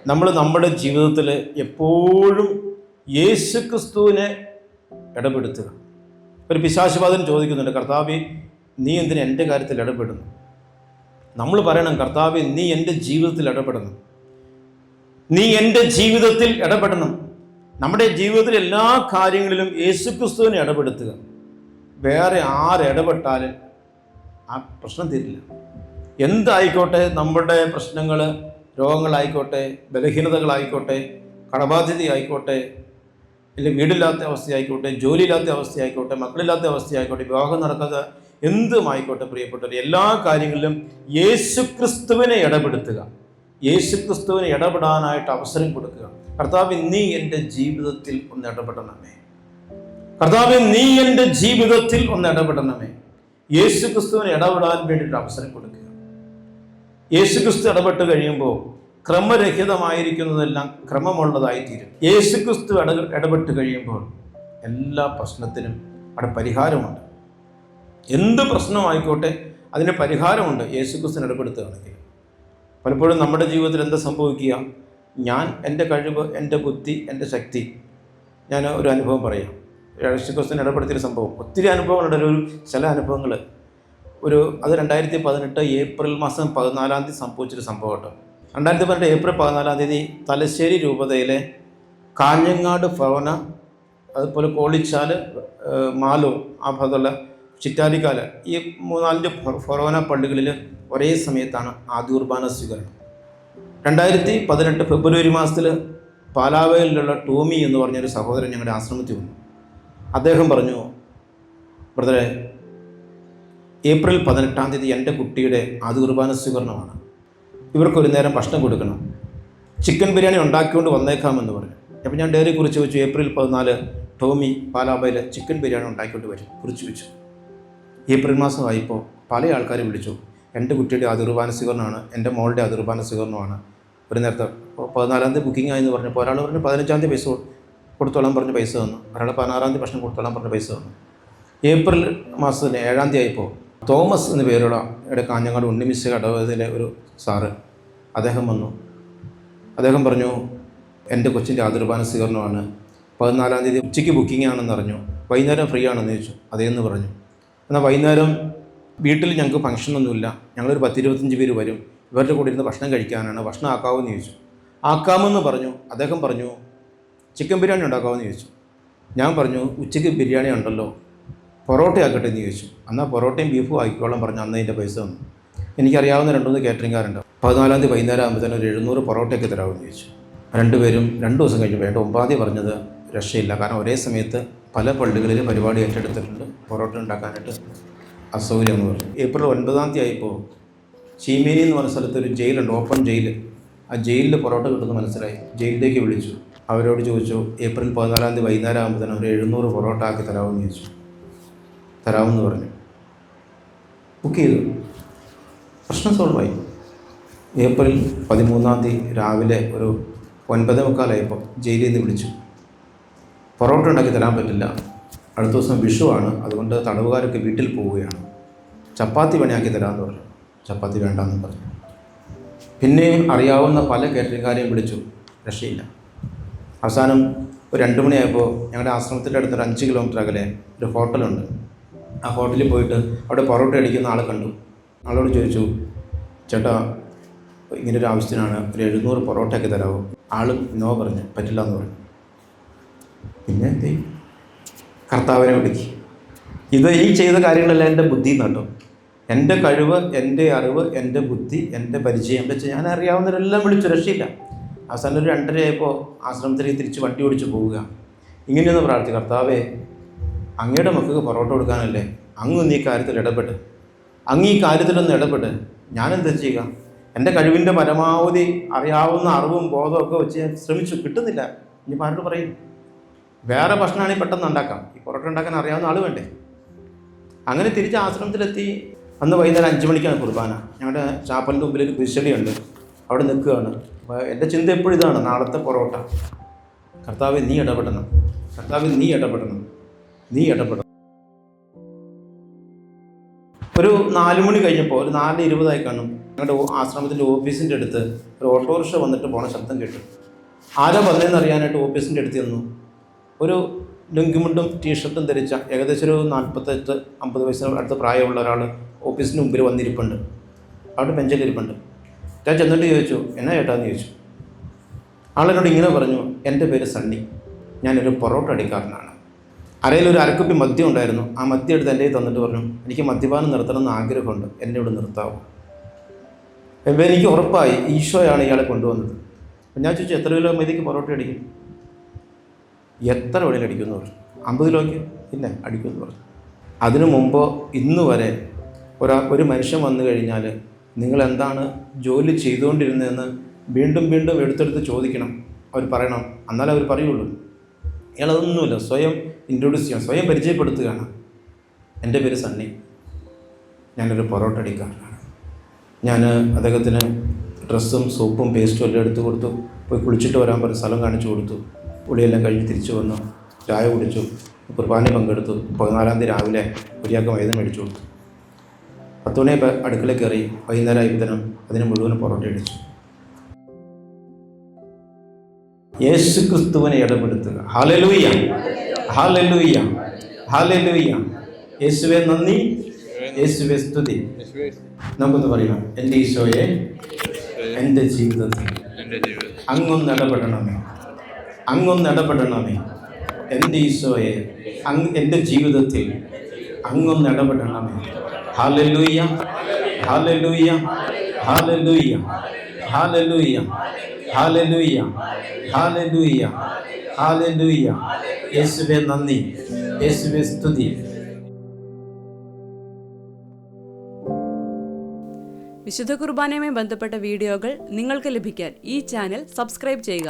നമ്മുടെ ജീവിതത്തിൽ എപ്പോഴും യേശുക്രിസ്തുവിനെ ഇടപെടുത്തുക. ഒരു പിശാചുബാധൻ ചോദിക്കുന്നുണ്ട്, കർത്താവേ നീ എന്തിന് എൻ്റെ കാര്യത്തിൽ ഇടപെടുന്നു? നമ്മൾ പറയണം, കർത്താവേ നീ എൻ്റെ ജീവിതത്തിൽ ഇടപെടണം, നീ എൻ്റെ ജീവിതത്തിൽ ഇടപെടണം. നമ്മുടെ ജീവിതത്തിൽ എല്ലാ കാര്യങ്ങളിലും യേശുക്രിസ്തുവിനെ ഇടപെടുത്തുക. വേറെ ആരിടപെട്ടാലും ആ പ്രശ്നം തീരില്ല. എന്തായിക്കോട്ടെ, നമ്മുടെ പ്രശ്നങ്ങൾ, രോഗങ്ങളായിക്കോട്ടെ, ബലഹീനതകളായിക്കോട്ടെ, കടബാധ്യതയായിക്കോട്ടെ, അല്ലെങ്കിൽ വീടില്ലാത്ത അവസ്ഥയായിക്കോട്ടെ, ജോലിയില്ലാത്ത അവസ്ഥയായിക്കോട്ടെ, മക്കളില്ലാത്ത അവസ്ഥയായിക്കോട്ടെ, വിവാഹം നടക്കാത്ത എന്തുമായിക്കോട്ടെ, പ്രിയപ്പെട്ടവർ, എല്ലാ കാര്യങ്ങളിലും യേശുക്രിസ്തുവിനെ ഇടപെടുത്തുക. യേശുക്രിസ്തുവിനെ ഇടപെടാനായിട്ട് അവസരം കൊടുക്കുക. കർത്താവേ നീ എൻ്റെ ജീവിതത്തിൽ ഒന്ന് ഇടപെടണമേ, കർത്താവേ നീ എൻ്റെ ജീവിതത്തിൽ ഒന്ന് ഇടപെടണമേ. യേശുക്രിസ്തുവിനെ ഇടപെടാൻ വേണ്ടിയിട്ട് അവസരം കൊടുക്കുക. യേശുക്രിസ്തു ഇടപെട്ട് കഴിയുമ്പോൾ ക്രമരഹിതമായിരിക്കുന്നതെല്ലാം ക്രമമുള്ളതായിത്തീരും. യേശുക്രിസ്തു ഇടപെട്ട് കഴിയുമ്പോൾ എല്ലാ പ്രശ്നത്തിനും അവിടെ പരിഹാരമുണ്ട്. എന്ത് പ്രശ്നമായിക്കോട്ടെ അതിന് പരിഹാരമുണ്ട് യേശുക്രിസ്തുവിന് ഇടപെടുത്തുകയാണെങ്കിൽ. പലപ്പോഴും നമ്മുടെ ജീവിതത്തിൽ എന്താ സംഭവിക്കുക? ഞാൻ എൻ്റെ കഴിവ്, എൻ്റെ ബുദ്ധി, എൻ്റെ ശക്തി, ഞാൻ ഒരു അനുഭവം പറയാം. യേശുക്രിസ്തുവിനെ ഇടപെടുത്തിയ സംഭവം ഒത്തിരി അനുഭവങ്ങളുണ്ട്. ചില അനുഭവങ്ങൾ അത് 2018 ഏപ്രിൽ മാസം 14 സംഭവിച്ചൊരു സംഭവം കേട്ടോ. 2018 ഏപ്രിൽ 14 തലശ്ശേരി രൂപതയിലെ കാഞ്ഞങ്ങാട് ഭവന, അതുപോലെ കോളിച്ചാൽ, മാലൂർ, ആ ഭാഗത്തുള്ള ചിറ്റാരിക്കാല്, ഈ 3-4 ഫൊറോന പള്ളികളിൽ ഒരേ സമയത്താണ് ആദ്യ കുർബാന സ്വീകരണം. 2018 ഫെബ്രുവരി മാസത്തിൽ പാലാവയിലുള്ള ടോമി എന്ന് പറഞ്ഞൊരു സഹോദരൻ ഞങ്ങളുടെ ആശ്രമത്തിൽ വന്നു. അദ്ദേഹം പറഞ്ഞു, ബ്രദറെ, ഏപ്രിൽ 18 എൻ്റെ കുട്ടിയുടെ ആദ്യ കുർബാന സ്വീകരണമാണ്, ഇവർക്കൊരു നേരം ഭക്ഷണം കൊടുക്കണം, ചിക്കൻ ബിരിയാണി ഉണ്ടാക്കിക്കൊണ്ട് വന്നേക്കാമെന്ന് പറഞ്ഞു. അപ്പോൾ ഞാൻ ഡയറി കുറിച്ച് വെച്ചു, ഏപ്രിൽ 14 ടോമി പാലാബയിൽ ചിക്കൻ ബിരിയാണി ഉണ്ടാക്കിക്കൊണ്ട് വരും, കുറിച്ച് വെച്ചു. ഏപ്രിൽ മാസമായപ്പോൾ പല ആൾക്കാരെ വിളിച്ചു, എൻ്റെ കുട്ടിയുടെ ആദ്യ കുർബാന സ്വീകരണമാണ്, എൻ്റെ മോളുടെ ആദ്യ കുർബാന സ്വീകരണമാണ്. ഒരു നേരത്തെ 14 ബുക്കിംഗ് ആയെന്ന് പറഞ്ഞപ്പോൾ ഒരാൾ പറഞ്ഞു 15 പൈസ കൊടുത്തോളാൻ പറഞ്ഞ് പൈസ തന്നു, ഒരാൾ 16 ഭക്ഷണം കൊടുത്തോളാൻ പറഞ്ഞ് പൈസ തന്നു. ഏപ്രിൽ മാസത്തിന് 7 ആയപ്പോൾ തോമസ് എന്ന പേരുള്ള ഇവിടെ കാഞ്ഞങ്ങാട് ഉണ്ണിമിശ ഇടവകയിലെ ഒരു സാറ്, അദ്ദേഹം വന്നു. അദ്ദേഹം പറഞ്ഞു, എൻ്റെ കൊച്ചിൻ്റെ ആദ്യ കുർബാന സ്വീകരണമാണ്, 14 ഉച്ചയ്ക്ക് ബുക്കിംഗ് ആണെന്ന് അറിഞ്ഞു, വൈകുന്നേരം ഫ്രീ ആണെന്ന് ചോദിച്ചു. അതേന്ന് പറഞ്ഞു. എന്നാൽ വൈകുന്നേരം വീട്ടിൽ ഞങ്ങൾക്ക് ഫംഗ്ഷനൊന്നുമില്ല, ഞങ്ങളൊരു 10-25 പേര് വരും, ഇവരുടെ കൂടെ ഇരുന്ന് ഭക്ഷണം കഴിക്കാനാണ്, ഭക്ഷണം ആക്കാമെന്ന് ചോദിച്ചു. ആക്കാമെന്ന് പറഞ്ഞു. അദ്ദേഹം പറഞ്ഞു, ചിക്കൻ ബിരിയാണി ഉണ്ടാക്കാമെന്ന് ചോദിച്ചു. ഞാൻ പറഞ്ഞു, ഉച്ചയ്ക്ക് ബിരിയാണി ഉണ്ടല്ലോ, പൊറോട്ട ആക്കട്ടെ എന്ന് ചോദിച്ചു. എന്നാൽ പൊറോട്ടയും ബീഫും ആക്കിക്കോളാൻ പറഞ്ഞു. അന്ന് അതിൻ്റെ പൈസ തന്നു. എനിക്കറിയാവുന്ന 2-3 കാറ്ററിംഗുകാരുണ്ട്. 14 വൈകുന്നേരം ആകുമ്പോൾ ഒരു 700 പൊറോട്ടയൊക്കെ തരാമെന്ന് ചോദിച്ചു. രണ്ടുപേരും 2 ദിവസം കഴിഞ്ഞു. വേണ്ട, 9 പറഞ്ഞത് രക്ഷയില്ല, കാരണം ഒരേ സമയത്ത് പല പള്ളികളിലും പരിപാടി ഏറ്റെടുത്തിട്ടുണ്ട്, പൊറോട്ട ഉണ്ടാക്കാനായിട്ട് അസൗകര്യം എന്ന് പറഞ്ഞു. ഏപ്രിൽ 9 ആയപ്പോൾ ചീമേനി എന്ന് പറഞ്ഞ സ്ഥലത്ത് ഒരു ജയിലുണ്ട്, ഓപ്പൺ ജയിൽ. ആ ജയിലിൽ പൊറോട്ട കിട്ടുന്ന മനസ്സിലായി. ജയിലിലേക്ക് വിളിച്ചു. അവരോട് ചോദിച്ചു, ഏപ്രിൽ 14 വൈകുന്നേരം ആകുമ്പോൾ തന്നെ ഒരു 700 പൊറോട്ട ആക്കി തരാമെന്ന് ചോദിച്ചു. തരാമെന്ന് പറഞ്ഞു. ബുക്ക് ചെയ്തു. പ്രശ്നം സോൾവായി. ഏപ്രിൽ 13 രാവിലെ ഒരു 9:15 ജയിലിൽ നിന്ന് വിളിച്ചു. പൊറോട്ട ഉണ്ടാക്കി തരാൻ പറ്റില്ല, അടുത്ത ദിവസം വിഷുവാണ്, അതുകൊണ്ട് തടവുകാരൊക്കെ വീട്ടിൽ പോവുകയാണ്, ചപ്പാത്തി പണിയാക്കി തരാമെന്ന് പറഞ്ഞു. ചപ്പാത്തി വേണ്ടാന്ന് പറഞ്ഞു. പിന്നെ അറിയാവുന്ന പല കാറ്ററിംഗുകാരെയും വിളിച്ചു, രക്ഷയില്ല. അവസാനം ഒരു 2 മണിയായപ്പോൾ ഞങ്ങളുടെ ആശ്രമത്തിൻ്റെ അടുത്തൊരു 5 കിലോമീറ്റർ അകലെ ഒരു ഹോട്ടലുണ്ട്. ആ ഹോട്ടലിൽ പോയിട്ട് അവിടെ പൊറോട്ട അടിക്കുന്ന ആളെ കണ്ടു. ആളോട് ചോദിച്ചു, ചേട്ടാ ഇങ്ങനൊരു ആവശ്യത്തിനാണ്, ഒരു 700 പൊറോട്ടയൊക്കെ തരാമോ? ആളും നോ പറഞ്ഞു, പറ്റില്ല എന്ന് പറഞ്ഞു. പിന്നെ എന്ത് ചെയ്യും? കർത്താവിനെ വിളിക്ക്. ഈ ചെയ്ത കാര്യങ്ങളെല്ലാം എൻ്റെ ബുദ്ധി നട്ടോ, എൻ്റെ കഴിവ്, എൻ്റെ അറിവ്, എൻ്റെ ബുദ്ധി, എൻ്റെ പരിചയം വെച്ച് ഞാൻ അറിയാവുന്നവരെല്ലാം വിളിച്ചു, രക്ഷയില്ല. അവസാനം ഒരു 2:30 ആയപ്പോൾ ആശ്രമത്തിലേക്ക് തിരിച്ച് വണ്ടി ഓടിച്ച് പോവുക. ഇങ്ങനെയൊന്ന് പ്രാർത്ഥി, കർത്താവേ അങ്ങയുടെ മക്കൾക്ക് പൊറോട്ട കൊടുക്കാനല്ലേ, അങ്ങ് ഈ കാര്യത്തിൽ ഇടപെട്ട്, അങ്ങ് ഈ കാര്യത്തിലൊന്ന് ഇടപെട്ട്, ഞാനെന്താ ചെയ്യുക? എൻ്റെ കഴിവിൻ്റെ പരമാവധി അറിയാവുന്ന അറിവും ബോധവും ഒക്കെ വെച്ച് ശ്രമിച്ചു, കിട്ടുന്നില്ല. ഇനി ആരോട് പറയും? വേറെ ഭക്ഷണമാണെങ്കിൽ പെട്ടെന്ന് ഉണ്ടാക്കാം, ഈ പൊറോട്ട ഉണ്ടാക്കാൻ അറിയാവുന്ന ആൾ വേണ്ടേ? അങ്ങനെ തിരിച്ച് ആശ്രമത്തിലെത്തി. അന്ന് വൈകുന്നേരം 5 മണിക്കാണ് കുർബാന. ഞങ്ങളുടെ ചാപ്പലിൻ്റെ മുമ്പിൽ ഒരു കുരിശടിയുണ്ട്, അവിടെ നിൽക്കുകയാണ്. എൻ്റെ ചിന്ത എപ്പോഴും ഇതാണ്, നാളത്തെ പൊറോട്ട. കർത്താവേ നീ ഇടപെടണം, കർത്താവേ നീ ഇടപെടണം, നീ ഇടപെടണം. ഒരു 4 മണി കഴിഞ്ഞപ്പോൾ, ഒരു 4:20 കാണും, ഞങ്ങളുടെ ആശ്രമത്തിൻ്റെ ഓഫീസിൻ്റെ അടുത്ത് ഒരു ഓട്ടോറിക്ഷ വന്നിട്ട് പോണ ശബ്ദം കേട്ടു. ആരാ വന്നതെന്ന് അറിയാനായിട്ട് ഓഫീസിൻ്റെ അടുത്ത് ചെന്നു. ഒരു ലുങ്കിമുണ്ടും ടീഷർട്ടും ധരിച്ച ഏകദേശം ഒരു 48-50 വയസ്സിന് അടുത്ത് പ്രായമുള്ള ഒരാൾ ഓഫീസിന് മുമ്പിൽ വന്നിരിപ്പുണ്ട്. അവിടെ ബെഞ്ചിലിരിപ്പുണ്ട്. ഞാൻ ചെന്നിട്ട് ചോദിച്ചു, എന്നാ ചേട്ടാന്ന് ചോദിച്ചു. ആളെന്നോട് ഇങ്ങനെ പറഞ്ഞു, എൻ്റെ പേര് സണ്ണി, ഞാനൊരു പൊറോട്ട അടിക്കാരനാണ്. അരയിലൊരു അരക്കുപ്പി മദ്യം ഉണ്ടായിരുന്നു. ആ മദ്യം എടുത്ത് എൻ്റെ തന്നിട്ട് പറഞ്ഞു, എനിക്ക് മദ്യപാനം നിർത്തണമെന്ന് ആഗ്രഹമുണ്ട്, എന്നെ ഇവിടെ നിർത്താവും. എനിക്ക് ഉറപ്പായി ഈശോയാണ് ഇയാളെ കൊണ്ടുവന്നത്. ഞാൻ ചോദിച്ചു, എത്ര കിലോ മതിക്ക് പൊറോട്ട അടിക്കും? എത്ര വെളിയിൽ അടിക്കുമെന്ന് പറഞ്ഞു. 50 കിലോയ്ക്ക് ഇല്ല അടിക്കുമെന്ന് പറഞ്ഞു. അതിനു മുമ്പോ ഇന്ന് വരെ ഒരു മനുഷ്യൻ വന്നു കഴിഞ്ഞാൽ നിങ്ങൾ എന്താണ് ജോലി ചെയ്തുകൊണ്ടിരുന്നതെന്ന് വീണ്ടും വീണ്ടും എടുത്തെടുത്ത് ചോദിക്കണം, അവർ പറയണം, എന്നാലേ അവർ പറയുള്ളൂ. ഇയാളതൊന്നുമില്ല, സ്വയം ഇൻട്രൊഡ്യൂസ് ചെയ്യണം, സ്വയം പരിചയപ്പെടുത്തുകയാണ്. എൻ്റെ പേര് സണ്ണി, ഞാനൊരു പൊറോട്ട അടിക്കാരനാണ്. ഞാൻ അദ്ദേഹത്തിന് ഡ്രസ്സും സോപ്പും പേസ്റ്റും എല്ലാം എടുത്തു കൊടുത്തു. പോയി കുളിച്ചിട്ട് വരാൻ പറഞ്ഞ് സ്ഥലം കാണിച്ചു കൊടുത്തു. കുളിയെല്ലാം കഴിഞ്ഞ് തിരിച്ചു വന്നു, ചായ കുടിച്ചു, കുർബാന പങ്കെടുത്തു. 14-ാം തീയതി രാവിലെ ഒരിയാൾക്ക് വൈദ്യം മേടിച്ചു കൊടുത്തു. 10 മണിയായപ്പോൾ അടുക്കളയിൽ കയറി. വൈകുന്നേരം ആയപ്പോഴത്തേനും അതിന് മുഴുവൻ പൊറോട്ട അടിച്ചു. യേശു ക്രിസ്തുവിനെ ഇടപെടുത്തുക. Hallelujah, hallelujah, hallelujah. യേശുവേ നന്ദി, യേശുവേ സ്തുതി. നമുക്കൊന്ന് പറയണം, എൻ്റെ ഈശോയെ എൻ്റെ ജീവിതത്തിൽ അങ്ങൊന്ന് ഇടപെടണമേ, അങ്ങൊന്ന് ഇടപെടണമേ. എൻ്റെ ഈശോയെ എൻ്റെ ജീവിതത്തിൽ അങ്ങൊന്ന് ഇടപെടണമേ. Hallelujah, hallelujah, hallelujah, hallelujah, hallelujah, hallelujah, hallelujah. യേശുവേ നന്ദി, യേശുവേ സ്തുതി. വിശുദ്ധ കുർബാനയുമായി ബന്ധപ്പെട്ട വീഡിയോകൾ നിങ്ങൾക്ക് ലഭിക്കാൻ ഈ ചാനൽ സബ്സ്ക്രൈബ് ചെയ്യുക.